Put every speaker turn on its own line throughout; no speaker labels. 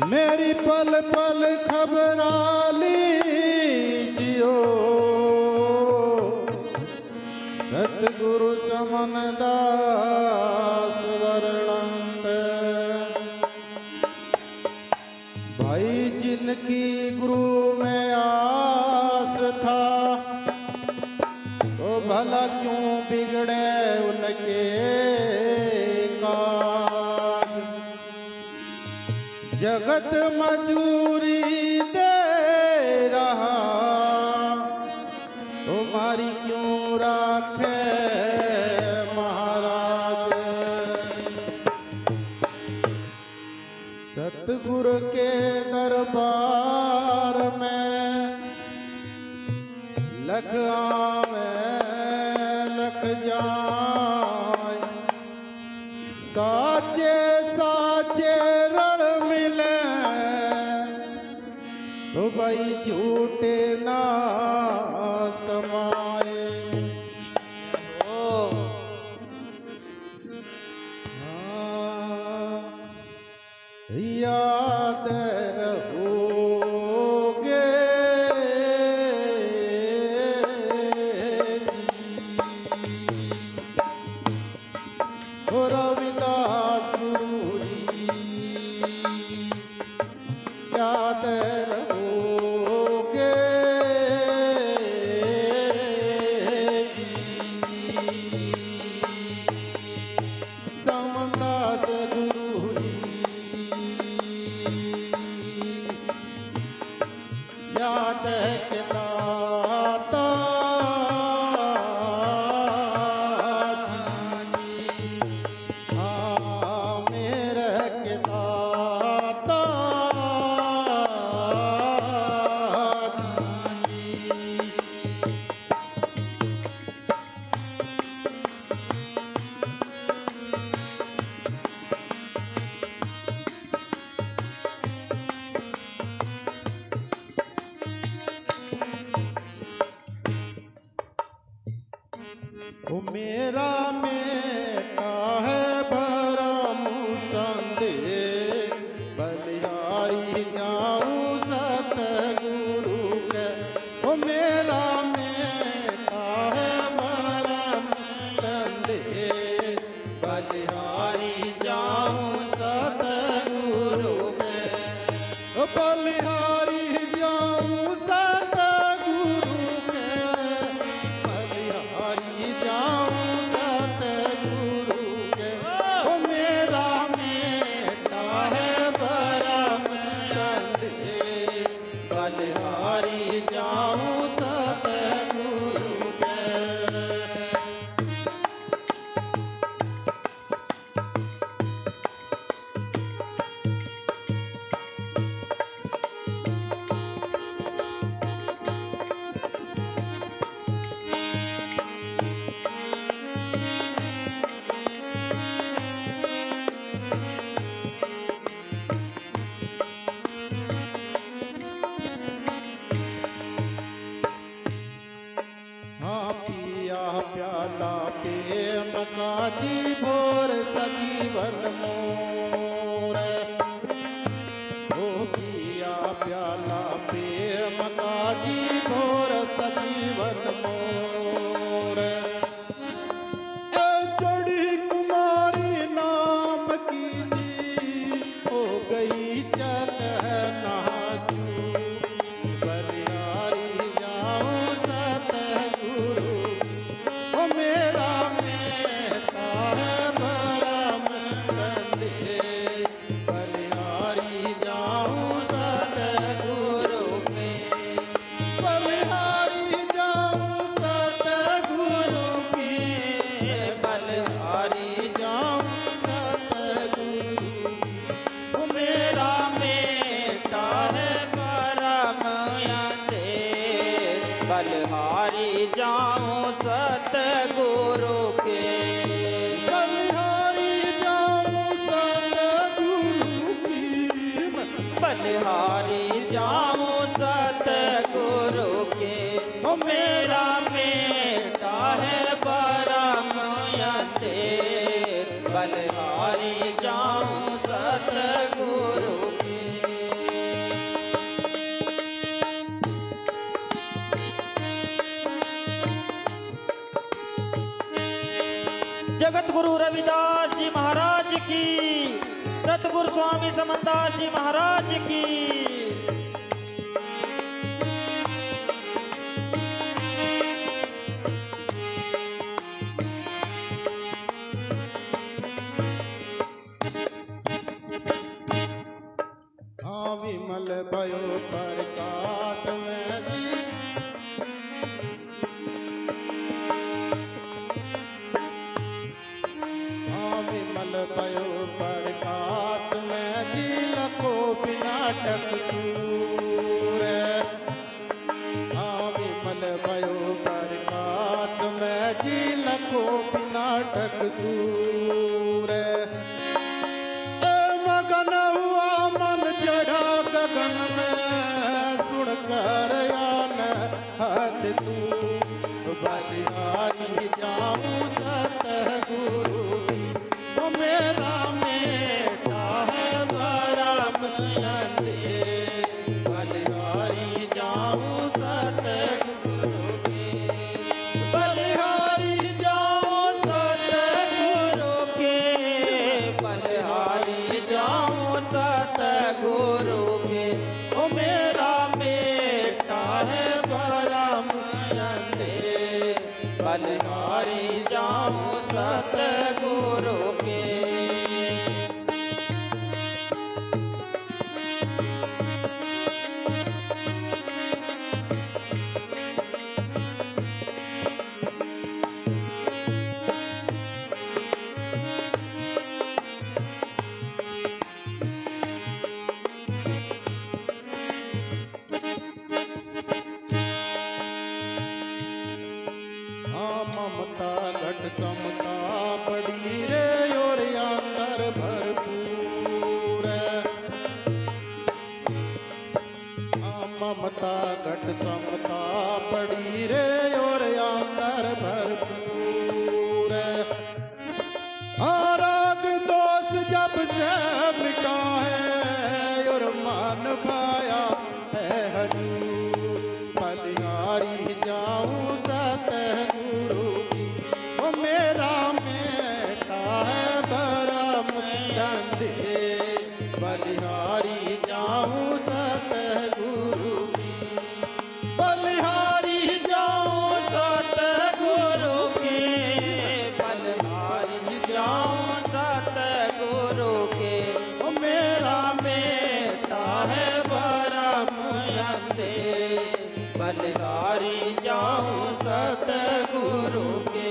मेरी पल पल खबराली जियो सतगुरु समनदास वर्णंत। भाई जिनकी गुरु में आस था तो भला क्यों बिगड़े उनके काज। जगत मजूरी दे रहा तुम्हारी क्यों राखे महाराज। सतगुरु के दरबार में लख आवे लख जाए, साचे साचे रण मिले तो भाई झूठे ना समाए। याद रहोगे रविदास गुरु जी, याद रहोगे समनदास गुरु जी, याद के दाता ओ मेरा बेटा है भरम संदेह, बलिहारी जाऊं सतगुरु के। ओ मेरा बेटा है भरम संदेह, बलिहारी जाऊं सतगुरु के। ओ बलिहारी जाऊं सतगुरु के, बलिहारी जाऊं सतगुरु के। ओ मेरा बेटा है भरम संदेह, बलिहारी जाऊं सतगुरु के। प्याला प्रेम का जी भोर सजीवन मोर। ओ पिया प्याला प्रेम का जी भोर सजीवन मोर। चढ़ी कुमारी नाम की जी हो गई चकनाचू, बलिहारी जाऊं सतगुरु। ओ मेरा बेटा है भरम संदेह, बलिहारी जाऊं सतगुरु के। बलिहारी जाऊं सतगुरु की, बलिहारी जाऊं सतगुरु की। ओ मेरा बेटा है
परम अंधेर, बलिहारी जाऊं सतगुरु के।
बलिहारी जाऊं सतगुरु की,
बलिहारी जाऊं सतगुरु के।
ओ
मेरा बेटा है परम अंधेर, बलिहारी जाऊं सतगुरु के। जगत गुरु रविदास जी महाराज की, सतगुरु स्वामी समनदास जी महाराज की।
हाँ विमल भयो प्रकाश में जी, हाँ विमल भयो प्रकाश में जी, लखो विनाटक सूर। हाँ विमल भयो प्रकाश में जी, लखो विनाटक सूर। मगन हुआ मन चढ़ा गगन में, सुन कर आन हद तू बलिहारी जाऊं सतगुरु की। वो मेरा बेटा है परम नंदे, बलिहारी जाऊं सतगुरु की। बलिहारी जाऊं सतगुरु
के बलिहारी जाऊं सतगुरु के।
ओ मेरा बेटा है परम नंदे,
बलिहारी जाऊं सतगुरु के।
हाँ ममता घट समता बड़ी रे, और अंदर भरपूर। हाँ ममता घट समता बड़ी रे, और अंदर भरपूर। हाँ राग दोष जब से मिटा है, और मन भाया है हजूर। बलिहारी जाऊं सतगुरु की। ओ मेरा बेटा है परम नंदे, बलिहारी जाऊं सतगुरु की। बलिहारी जाऊं
सतगुरु के बलिहारी जाऊं सतगुरु के।
ओ मेरा बेटा है परम नंदे,
बलिहारी जाऊं सतगुरु के।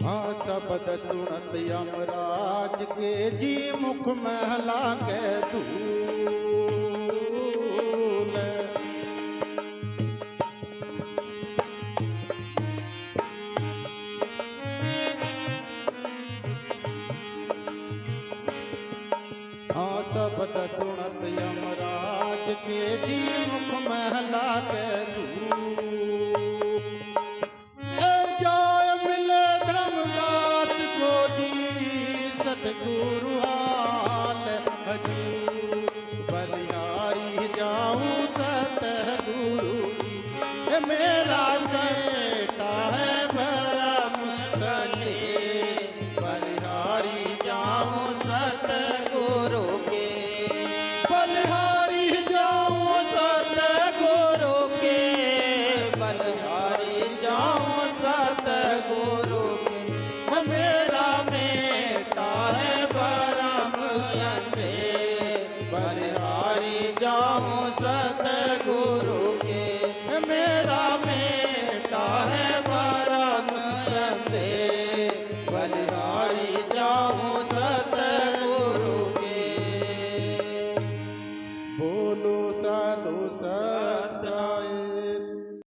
हाँ शब्द सुनत यमराज के जी, मुख महला के धूल। हाँ शब्द सुनत यमराज के जी, मुख महला के धूल। जय मिले धर्मदास को जी, सतगुरु हाल हजूर। बलिहारी जाऊं सतगुरु की। मेरा